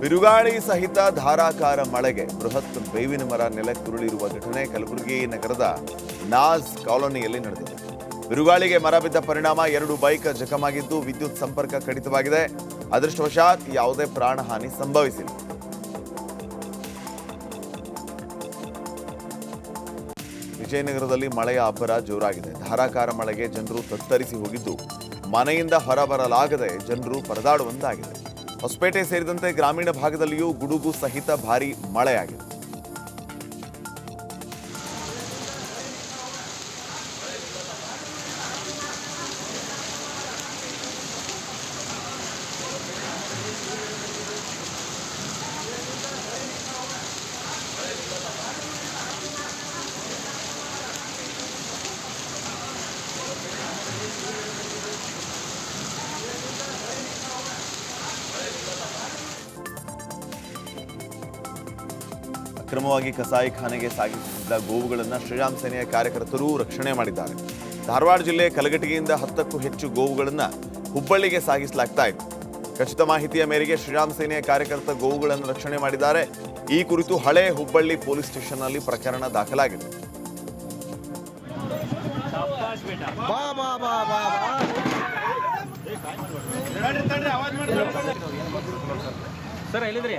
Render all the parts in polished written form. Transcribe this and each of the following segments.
ಬಿರುಗಾಳಿ ಸಹಿತ ಧಾರಾಕಾರ ಮಳೆಗೆ ಬೃಹತ್ ಬೇವಿನ ಮರ ನೆಲಕ್ಕುರುಳಿರುವ ಘಟನೆ ಕಲಬುರಗಿ ನಗರದ ನಾಜ್ ಕಾಲೋನಿಯಲ್ಲಿ ನಡೆದಿದೆ. ಬಿರುಗಾಳಿಗೆ ಮರ ಬಿದ್ದ ಪರಿಣಾಮ 2 ಬೈಕ್ ಜಖಮಾಗಿದ್ದು ವಿದ್ಯುತ್ ಸಂಪರ್ಕ ಕಡಿತವಾಗಿದೆ. ಅದೃಷ್ಟವಶಾತ್ ಯಾವುದೇ ಪ್ರಾಣಹಾನಿ ಸಂಭವಿಸಿಲ್ಲ. ವಿಜಯನಗರದಲ್ಲಿ ಮಳೆಯ ಅಬ್ಬರ ಜೋರಾಗಿದೆ. ಧಾರಾಕಾರ ಮಳೆಗೆ ಜನರು ತತ್ತರಿಸಿ ಹೋಗಿದ್ದು ಮನೆಯಿಂದ ಹೊರಬರಲಾಗದೆ ಜನರು ಪರದಾಡುವಂತಾಗಿದೆ. ಹೊಸಪೇಟೆ ಸೇರಿದಂತೆ ಗ್ರಾಮೀಣ ಭಾಗದಲ್ಲಿಯೂ ಗುಡುಗು ಸಹಿತ ಭಾರೀ ಮಳೆಯಾಗಿದೆ. ಅಕ್ರಮವಾಗಿ ಕಸಾಯಿಖಾನೆಗೆ ಸಾಗಿಸುತ್ತಿದ್ದ ಗೋವುಗಳನ್ನು ಶ್ರೀರಾಮ್ ಸೇನೆಯ ಕಾರ್ಯಕರ್ತರು ರಕ್ಷಣೆ ಮಾಡಿದ್ದಾರೆ. ಧಾರವಾಡ ಜಿಲ್ಲೆ ಕಲಘಟಗಿಯಿಂದ 10ಕ್ಕೂ ಹೆಚ್ಚು ಗೋವುಗಳನ್ನು ಹುಬ್ಬಳ್ಳಿಗೆ ಸಾಗಿಸಲಾಗ್ತಾ ಇತ್ತು. ಖಚಿತ ಮಾಹಿತಿಯ ಮೇರೆಗೆ ಶ್ರೀರಾಮ್ ಸೇನೆಯ ಕಾರ್ಯಕರ್ತ ಗೋವುಗಳನ್ನು ರಕ್ಷಣೆ ಮಾಡಿದ್ದಾರೆ. ಈ ಕುರಿತು ಹಳೆ ಹುಬ್ಬಳ್ಳಿ ಪೊಲೀಸ್ ಸ್ಟೇಷನ್ನಲ್ಲಿ ಪ್ರಕರಣ ದಾಖಲಾಗಿದೆ. ಸರ್ ಎಲ್ಲಿದ್ರಿ?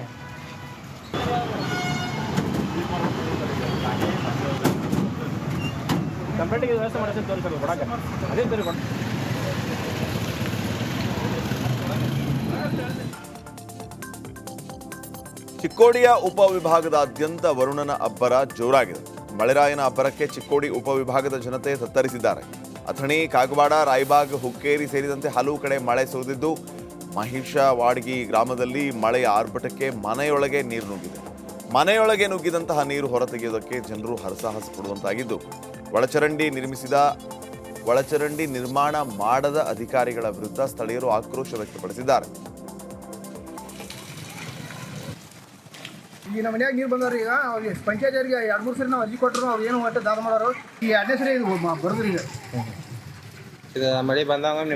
ಕಂಪ್ಲೇಂಟಿಗೆ ವ್ಯವಸ್ಥೆ ಮಾಡಿಸಿ ತೋರಿಸಲು ಕೊಡಕ್ಕೆ ಅದೇ ತೋರಿಕೊಂಡು ಚಿಕ್ಕೋಡಿಯ ಉಪವಿಭಾಗದಾದ್ಯಂತ ವರುಣನ ಅಬ್ಬರ ಜೋರಾಗಿದೆ. ಮಳೆರಾಯನ ಅಬ್ಬರಕ್ಕೆ ಚಿಕ್ಕೋಡಿ ಉಪವಿಭಾಗದ ಜನತೆ ತತ್ತರಿಸಿದ್ದಾರೆ. ಅಥಣಿ, ಕಾಗವಾಡ, ರಾಯಬಾಗ್, ಹುಕ್ಕೇರಿ ಸೇರಿದಂತೆ ಹಲವು ಕಡೆ ಮಳೆ ಸುರಿದಿದ್ದು ಮಹಿಷವಾಡಗಿ ಗ್ರಾಮದಲ್ಲಿ ಮಳೆಯ ಆರ್ಭಟಕ್ಕೆ ಮನೆಯೊಳಗೆ ನೀರು ನುಗ್ಗಿದೆ. ಮನೆಯೊಳಗೆ ನುಗ್ಗಿದಂತಹ ನೀರು ಹೊರತೆಗೆಯುವುದಕ್ಕೆ ಜನರು ಹರಸಾಹಸ ಪಡುವಂತಾಗಿದ್ದು ಒಳಚರಂಡಿ ನಿರ್ಮಾಣ ಮಾಡದ ಅಧಿಕಾರಿಗಳ ವಿರುದ್ಧ ಸ್ಥಳೀಯರು ಆಕ್ರೋಶ ವ್ಯಕ್ತಪಡಿಸಿದ್ದಾರೆ. ಈಗ ನಮ್ಮ ಮನ್ಯಾಗ ನೀರು ಬಂದವ್ರಿ. ಈಗ ಅವ್ರಿಗೆ ಪಂಚಾಯತ್ರಿಗೆ 2-3 ಸರಿ ನಾವು ಅರ್ಜಿ ಕೊಟ್ಟರು. ಅವ್ರು ಏನು ಒಟ್ಟು ದಾದ ಮಾಡೋರು. ಈ 2ನೇ ಸರಿ ಬರೋದ್ರಿ. ಈಗ ಮಳೆ ಬಂದಾಗ ಈ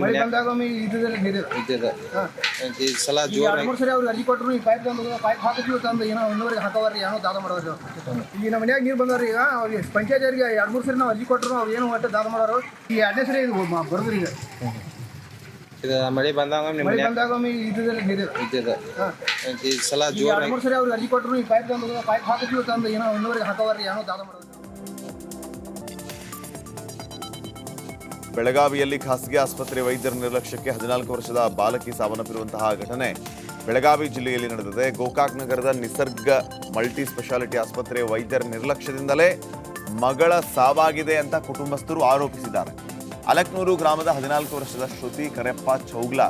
ಸಲ 2-3 ಸರಿ ಅವ್ರಿಗೆ ಅರ್ಜಿ ಕೊಟ್ಟರು. ಈ ಪೈಪ್ ಹಾಕಿದ್ವಿ ತಂದು ಏನೋ ಇನ್ನೂರಿಗೆ ಹಾಕೋವ್ರಿ, ಏನೋ ದಾದ ಮಾಡೋರು. ಈಗ ನಮ್ಮ ಮನ್ಯಾಗ ನೀರು ಬಂದವ್ರಿ. ಈಗ ಅವ್ರಿಗೆ ಪಂಚಾಯತ್ರಿಗೆ 2-3 ಸರಿ ನಾವು ಅರ್ಜಿ ಕೊಟ್ಟರು. ಅವ್ರು ಏನು ಒಟ್ಟು ದಾದ ಮಾಡೋರು. ಈ 2ನೇ ಸರಿ ಬರೋದ್ರಿ. ಈಗ ಮಳೆ ಬಂದಾಗ ಈ ಸಲ 2-3 ಸರಿ ಅವ್ರಿಗೆ ಅರ್ಜಿ ಕೊಟ್ಟರು. ಈ ಪೈಪ್ ಹಾಕಿದ್ವಿ ತಂದು ಏನೋ ಇನ್ನೂರಿಗೆ ಹಾಕೋವ್ರಿ, ಏನೋ ದಾದ ಮಾಡೋರು. ಬೆಳಗಾವಿಯಲ್ಲಿ ಖಾಸಗಿ ಆಸ್ಪತ್ರೆ ವೈದ್ಯರ ನಿರ್ಲಕ್ಷ್ಯಕ್ಕೆ 14 ವರ್ಷದ ಬಾಲಕಿ ಸಾವನ್ನಪ್ಪಿರುವಂತಹ ಘಟನೆ ಬೆಳಗಾವಿ ಜಿಲ್ಲೆಯಲ್ಲಿ ನಡೆದಿದೆ. ಗೋಕಾಕ್ ನಗರದ ನಿಸರ್ಗ ಮಲ್ಟಿ ಸ್ಪೆಷಾಲಿಟಿ ಆಸ್ಪತ್ರೆ ವೈದ್ಯರ ನಿರ್ಲಕ್ಷ್ಯದಿಂದಲೇ ಮಗಳ ಸಾವಾಗಿದೆ ಅಂತ ಕುಟುಂಬಸ್ಥರು ಆರೋಪಿಸಿದ್ದಾರೆ. ಅಲಕ್ನೂರು ಗ್ರಾಮದ 14 ವರ್ಷದ ಶ್ರುತಿ ಕರೆಪ್ಪ ಚೌಗ್ಲಾ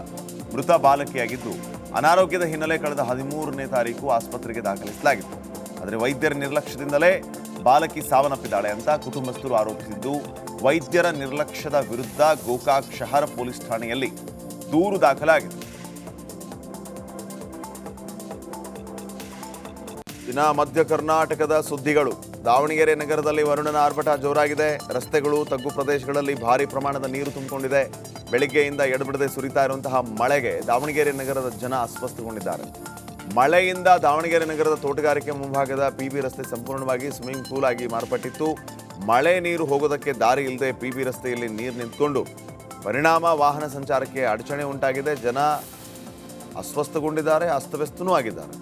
ಮೃತ ಬಾಲಕಿಯಾಗಿದ್ದು ಅನಾರೋಗ್ಯದ ಹಿನ್ನೆಲೆ ಕಳೆದ 13ನೇ ತಾರೀಕು ಆಸ್ಪತ್ರೆಗೆ ದಾಖಲಿಸಲಾಗಿತ್ತು. ಆದರೆ ವೈದ್ಯರ ನಿರ್ಲಕ್ಷ್ಯದಿಂದಲೇ ಬಾಲಕಿ ಸಾವನ್ನಪ್ಪಿದ್ದಾಳೆ ಅಂತ ಕುಟುಂಬಸ್ಥರು ಆರೋಪಿಸಿದ್ದು ವೈದ್ಯರ ನಿರ್ಲಕ್ಷ್ಯದ ವಿರುದ್ಧ ಗೋಕಾಕ್ ಶಹರ ಪೊಲೀಸ್ ಠಾಣೆಯಲ್ಲಿ ದೂರು ದಾಖಲಾಗಿದೆ. ದಿನ ಮಧ್ಯ ಕರ್ನಾಟಕದ ಸುದ್ದಿಗಳು. ದಾವಣಗೆರೆ ನಗರದಲ್ಲಿ ವರುಣನ ಆರ್ಭಟ ಜೋರಾಗಿದೆ. ರಸ್ತೆಗಳು, ತಗ್ಗು ಪ್ರದೇಶಗಳಲ್ಲಿ ಭಾರಿ ಪ್ರಮಾಣದ ನೀರು ತುಂಬಿಕೊಂಡಿದೆ. ಬೆಳಿಗ್ಗೆಯಿಂದ ಎಡಬಿಡದೆ ಸುರಿತಾ ಇರುವಂತಹ ಮಳೆಗೆ ದಾವಣಗೆರೆ ನಗರದ ಜನ ಅಸ್ವಸ್ಥಗೊಂಡಿದ್ದಾರೆ. ಮಳೆಯಿಂದ ದಾವಣಗೆರೆ ನಗರದ ತೋಟಗಾರಿಕೆ ಮುಂಭಾಗದ ಪಿಬಿ ರಸ್ತೆ ಸಂಪೂರ್ಣವಾಗಿ ಸ್ವಿಮ್ಮಿಂಗ್ ಪೂಲ್ ಆಗಿ ಮಾರ್ಪಟ್ಟಿತ್ತು. ಮಳೆ ನೀರು ಹೋಗೋದಕ್ಕೆ ದಾರಿ ಇಲ್ಲದೆ ಪಿಬಿ ರಸ್ತೆಯಲ್ಲಿ ನೀರು ನಿಂತ್ಕೊಂಡು ಪರಿಣಾಮ ವಾಹನ ಸಂಚಾರಕ್ಕೆ ಅಡಚಣೆ ಉಂಟಾಗಿದೆ. ಜನ ಅಸ್ವಸ್ಥಗೊಂಡಿದ್ದಾರೆ, ಅಸ್ತವ್ಯಸ್ತನೂ ಆಗಿದ್ದಾರೆ.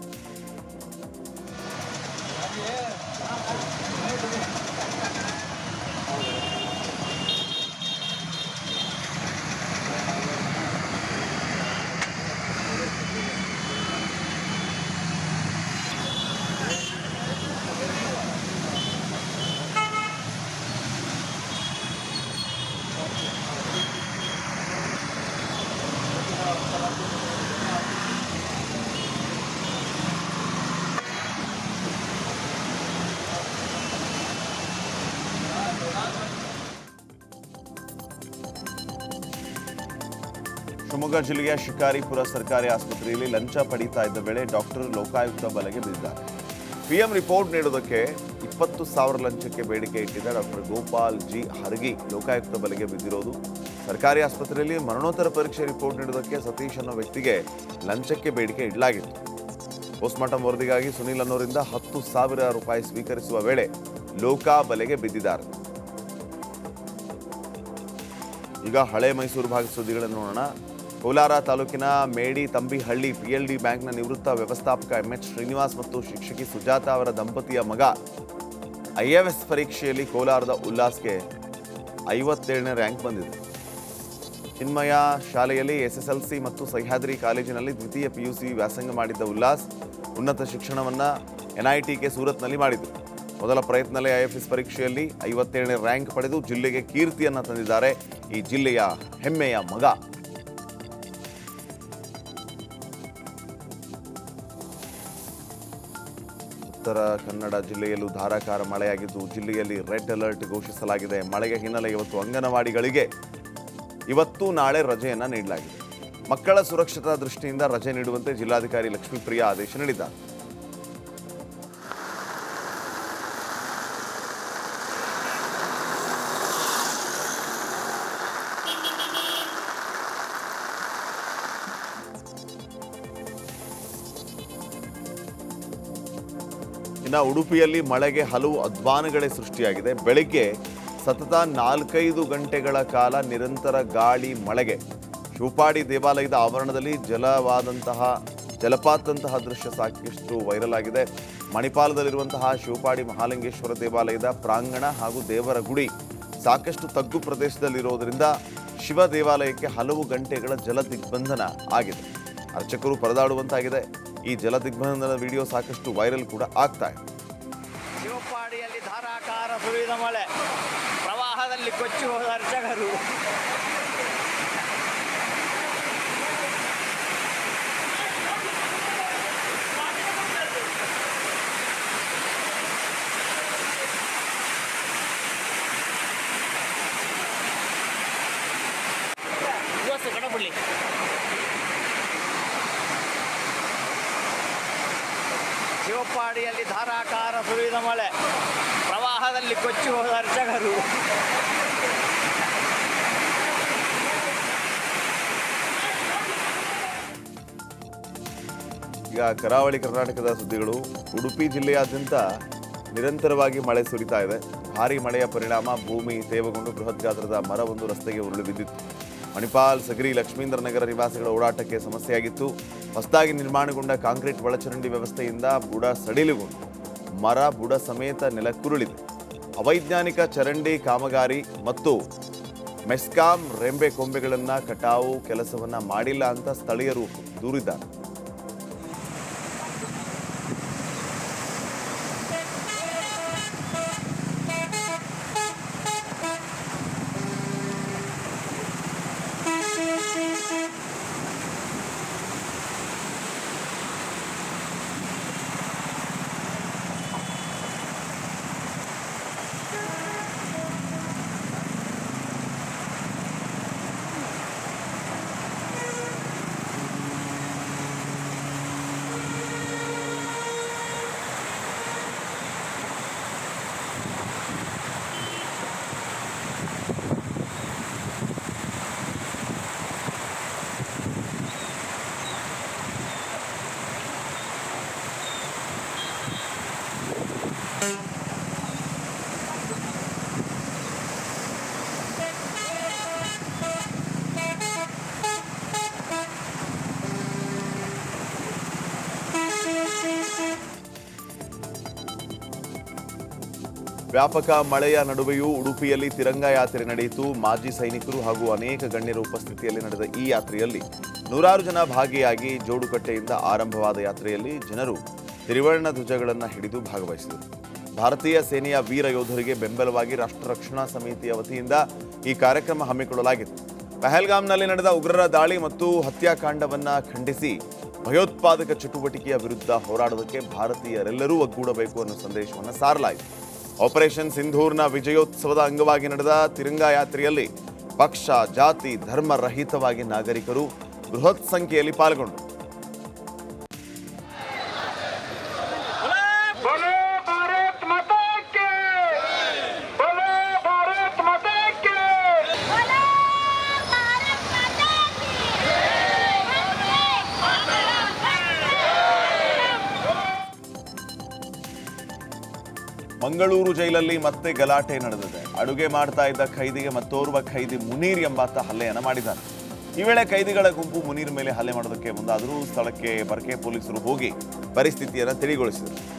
ಶಿವಮೊಗ್ಗ ಜಿಲ್ಲೆಯ ಶಿಕಾರಿಪುರ ಸರ್ಕಾರಿ ಆಸ್ಪತ್ರೆಯಲ್ಲಿ ಲಂಚ ಪಡೀತಾ ಇದ್ದ ವೇಳೆ ಡಾಕ್ಟರ್ ಲೋಕಾಯುಕ್ತ ಬಲೆಗೆ ಬಿದ್ದಿದ್ದಾರೆ. ಪಿಎಂ ರಿಪೋರ್ಟ್ ನೀಡುವುದಕ್ಕೆ 20,000 ಲಂಚಕ್ಕೆ ಬೇಡಿಕೆ ಇಟ್ಟಿದ್ದ ಡಾಕ್ಟರ್ ಗೋಪಾಲ್ ಜಿ ಹರಗಿ ಲೋಕಾಯುಕ್ತ ಬಲೆಗೆ ಬಿದ್ದಿರೋದು. ಸರ್ಕಾರಿ ಆಸ್ಪತ್ರೆಯಲ್ಲಿ ಮರಣೋತ್ತರ ಪರೀಕ್ಷೆ ರಿಪೋರ್ಟ್ ನೀಡುವುದಕ್ಕೆ ಸತೀಶ್ ಅನ್ನೋ ವ್ಯಕ್ತಿಗೆ ಲಂಚಕ್ಕೆ ಬೇಡಿಕೆ ಇಡಲಾಗಿತ್ತು. ಪೋಸ್ಟ್ಮಾರ್ಟಂ ವರದಿಗಾಗಿ ಸುನೀಲ್ ಅನ್ನೋರಿಂದ 10,000 ರೂಪಾಯಿ ಸ್ವೀಕರಿಸುವ ವೇಳೆ ಲೋಕಾ ಬಲೆಗೆ ಬಿದ್ದಿದ್ದಾರೆ. ಈಗ ಹಳೆ ಮೈಸೂರು ಭಾಗದ ಸುದ್ದಿಗಳನ್ನು ನೋಡೋಣ. ಕೋಲಾರ ತಾಲೂಕಿನ ಮೇಡಿ ತಂಬಿಹಳ್ಳಿ PLD ಬ್ಯಾಂಕ್ನ ನಿವೃತ್ತ ವ್ಯವಸ್ಥಾಪಕ MH ಶ್ರೀನಿವಾಸ್ ಮತ್ತು ಶಿಕ್ಷಕಿ ಸುಜಾತ ಅವರ ದಂಪತಿಯ ಮಗ IAS ಪರೀಕ್ಷೆಯಲ್ಲಿ ಕೋಲಾರದ ಉಲ್ಲಾಸ್ಗೆ 57ನೇ ರ್ಯಾಂಕ್ ಬಂದಿದೆ. ಚಿನ್ಮಯ ಶಾಲೆಯಲ್ಲಿ SSLC ಮತ್ತು ಸಹ್ಯಾದ್ರಿ ಕಾಲೇಜಿನಲ್ಲಿ ದ್ವಿತೀಯ PUC ವ್ಯಾಸಂಗ ಮಾಡಿದ್ದ ಉಲ್ಲಾಸ್ ಉನ್ನತ ಶಿಕ್ಷಣವನ್ನು NITK ಸೂರತ್ನಲ್ಲಿ ಮಾಡಿದರು. ಮೊದಲ ಪ್ರಯತ್ನದಲ್ಲೇ IFS ಪರೀಕ್ಷೆಯಲ್ಲಿ 57ನೇ ರ್ಯಾಂಕ್ ಪಡೆದು ಜಿಲ್ಲೆಗೆ ಕೀರ್ತಿಯನ್ನು ತಂದಿದ್ದಾರೆ. ಈ ಜಿಲ್ಲೆಯ ಹೆಮ್ಮೆಯ ಮಗ. ಉತ್ತರ ಕನ್ನಡ ಜಿಲ್ಲೆಯಲ್ಲೂ ಧಾರಾಕಾರ ಮಳೆಯಾಗಿದ್ದು ಜಿಲ್ಲೆಯಲ್ಲಿ ರೆಡ್ ಅಲರ್ಟ್ ಘೋಷಿಸಲಾಗಿದೆ. ಮಳೆಯ ಹಿನ್ನೆಲೆ ಇವತ್ತು ಅಂಗನವಾಡಿಗಳಿಗೆ ಇವತ್ತು ನಾಳೆ ರಜೆಯನ್ನು ನೀಡಲಾಗಿದೆ. ಮಕ್ಕಳ ಸುರಕ್ಷತಾ ದೃಷ್ಟಿಯಿಂದ ರಜೆ ನೀಡುವಂತೆ ಜಿಲ್ಲಾಧಿಕಾರಿ ಲಕ್ಷ್ಮೀಪ್ರಿಯಾ ಆದೇಶ ನೀಡಿದ್ದಾರೆ. ಇನ್ನು ಉಡುಪಿಯಲ್ಲಿ ಮಳೆಗೆ ಹಲವು ಅಧ್ವಾನಗಳೇ ಸೃಷ್ಟಿಯಾಗಿದೆ. ಬೆಳಿಗ್ಗೆ ಸತತ 4-5 ಗಂಟೆಗಳ ಕಾಲ ನಿರಂತರ ಗಾಳಿ ಮಳೆಗೆ ಶಿವಪಾಡಿ ದೇವಾಲಯದ ಆವರಣದಲ್ಲಿ ಜಲಪಾತದಂತಹ ದೃಶ್ಯ ಸಾಕಷ್ಟು ವೈರಲ್ ಆಗಿದೆ. ಮಣಿಪಾಲದಲ್ಲಿರುವಂತಹ ಶಿವಪಾಡಿ ಮಹಾಲಿಂಗೇಶ್ವರ ದೇವಾಲಯದ ಪ್ರಾಂಗಣ ಹಾಗೂ ದೇವರ ಗುಡಿ ಸಾಕಷ್ಟು ತಗ್ಗು ಪ್ರದೇಶದಲ್ಲಿರೋದರಿಂದ ಶಿವ ದೇವಾಲಯಕ್ಕೆ ಹಲವು ಗಂಟೆಗಳ ಜಲ ದಿಗ್ಬಂಧನ ಆಗಿದೆ. ಅರ್ಚಕರು ಪರದಾಡುವಂತಾಗಿದೆ. ಈ ಜಲ ದಿಗ್ಬಂಧನದ ವಿಡಿಯೋ ಸಾಕಷ್ಟು ವೈರಲ್ ಕೂಡ ಆಗ್ತಾ ಇದೆ. ಶಿವಪಾಡಿಯಲ್ಲಿ ಧಾರಾಕಾರ ಸುರಿದ ಮಳೆ, ಪ್ರವಾಹದಲ್ಲಿ ಕೊಚ್ಚಿ ಹೋದ ಅರ್ಚಕರು. ಕಡಪಳ್ಳಿ ಶಿವಪಾಡಿಯಲ್ಲಿ ಧಾರಾಕಾರ ಸುರಿದ ಮಳೆ, ಪ್ರವಾಹದಲ್ಲಿ ಕೊಚ್ಚಿ ಹೋದ ಅರ್ಚಕರು. ಈಗ ಕರಾವಳಿ ಕರ್ನಾಟಕದ ಸುದ್ದಿಗಳು. ಉಡುಪಿ ಜಿಲ್ಲೆಯಾದ್ಯಂತ ನಿರಂತರವಾಗಿ ಮಳೆ ಸುರಿತಾ ಇದೆ. ಭಾರೀ ಮಳೆಯ ಪರಿಣಾಮ ಭೂಮಿ ತೇವಗೊಂಡು ಬೃಹತ್ ಗಾತ್ರದ ಮರವೊಂದು ರಸ್ತೆಗೆ ಉರುಳಿ ಬಿದ್ದಿತ್ತು. ಮಣಿಪಾಲ್, ಸಗರಿ, ಲಕ್ಷ್ಮೀಂದ್ರ ನಗರ ನಿವಾಸಿಗಳ ಓಡಾಟಕ್ಕೆ ಸಮಸ್ಯೆಯಾಗಿತ್ತು. ಹೊಸದಾಗಿ ನಿರ್ಮಾಣಗೊಂಡ ಕಾಂಕ್ರೀಟ್ ಒಳಚರಂಡಿ ವ್ಯವಸ್ಥೆಯಿಂದ ಬುಡ ಸಡಿಲುಗೊಂಡು ಮರ ಬುಡ ಸಮೇತ ನೆಲಕ್ಕುರುಳಿದೆ. ಅವೈಜ್ಞಾನಿಕ ಚರಂಡಿ ಕಾಮಗಾರಿ ಮತ್ತು ಮೆಸ್ಕಾಂ ರೆಂಬೆ ಕೊಂಬೆಗಳನ್ನು ಕಟಾವು ಕೆಲಸವನ್ನ ಮಾಡಿಲ್ಲ ಅಂತ ಸ್ಥಳೀಯರು ದೂರಿದ್ದಾರೆ. ವ್ಯಾಪಕ ಮಳೆಯ ನಡುವೆಯೂ ಉಡುಪಿಯಲ್ಲಿ ತಿರಂಗ ಯಾತ್ರೆ ನಡೆಯಿತು. ಮಾಜಿ ಸೈನಿಕರು ಹಾಗೂ ಅನೇಕ ಗಣ್ಯರ ಉಪಸ್ಥಿತಿಯಲ್ಲಿ ನಡೆದ ಈ ಯಾತ್ರೆಯಲ್ಲಿ ನೂರಾರು ಜನ ಭಾಗಿಯಾಗಿ ಜೋಡುಕಟ್ಟೆಯಿಂದ ಆರಂಭವಾದ ಯಾತ್ರೆಯಲ್ಲಿ ಜನರು ತ್ರಿವರ್ಣ ಧ್ವಜಗಳನ್ನು ಹಿಡಿದು ಭಾಗವಹಿಸಿದರು. ಭಾರತೀಯ ಸೇನೆಯ ವೀರ ಯೋಧರಿಗೆ ಬೆಂಬಲವಾಗಿ ರಾಷ್ಟ್ರ ರಕ್ಷಣಾ ಸಮಿತಿಯ ವತಿಯಿಂದ ಈ ಕಾರ್ಯಕ್ರಮ ಹಮ್ಮಿಕೊಳ್ಳಲಾಗಿತ್ತು. ಪಹಲ್ಗಾಮ್ನಲ್ಲಿ ನಡೆದ ಉಗ್ರರ ದಾಳಿ ಮತ್ತು ಹತ್ಯಾಕಾಂಡವನ್ನು ಖಂಡಿಸಿ ಭಯೋತ್ಪಾದಕ ಚಟುವಟಿಕೆಯ ವಿರುದ್ಧ ಹೋರಾಡುವುದಕ್ಕೆ ಭಾರತೀಯರೆಲ್ಲರೂ ಒಗ್ಗೂಡಬೇಕು ಅನ್ನೋ ಸಂದೇಶವನ್ನು ಸಾರಲಾಯಿತು. ಆಪರೇಷನ್ ಸಿಂಧೂರ್ನ ವಿಜಯೋತ್ಸವದ ಅಂಗವಾಗಿ ನಡೆದ ತಿರಂಗ ಯಾತ್ರೆಯಲ್ಲಿ ಪಕ್ಷ, ಜಾತಿ, ಧರ್ಮ ರಹಿತವಾಗಿ ನಾಗರಿಕರು ಬೃಹತ್ ಸಂಖ್ಯೆಯಲ್ಲಿ ಪಾಲ್ಗೊಂಡರು. ಮಂಗಳೂರು ಜೈಲಲ್ಲಿ ಮತ್ತೆ ಗಲಾಟೆ ನಡೆದಿದೆ. ಅಡುಗೆ ಮಾಡ್ತಾ ಇದ್ದ ಖೈದಿಗೆ ಮತ್ತೋರ್ವ ಖೈದಿ ಮುನೀರ್ ಎಂಬಾತ ಹಲ್ಲೆಯನ್ನು ಮಾಡಿದ್ದಾನೆ. ಈ ವೇಳೆ ಖೈದಿಗಳ ಗುಂಪು ಮುನೀರ್ ಮೇಲೆ ಹಲ್ಲೆ ಮಾಡೋದಕ್ಕೆ ಮುಂದಾದರೂ ಸ್ಥಳಕ್ಕೆ ಬರ್ಕೆ ಪೊಲೀಸರು ಹೋಗಿ ಪರಿಸ್ಥಿತಿಯನ್ನು ತಿಳಿಗೊಳಿಸಿದರು.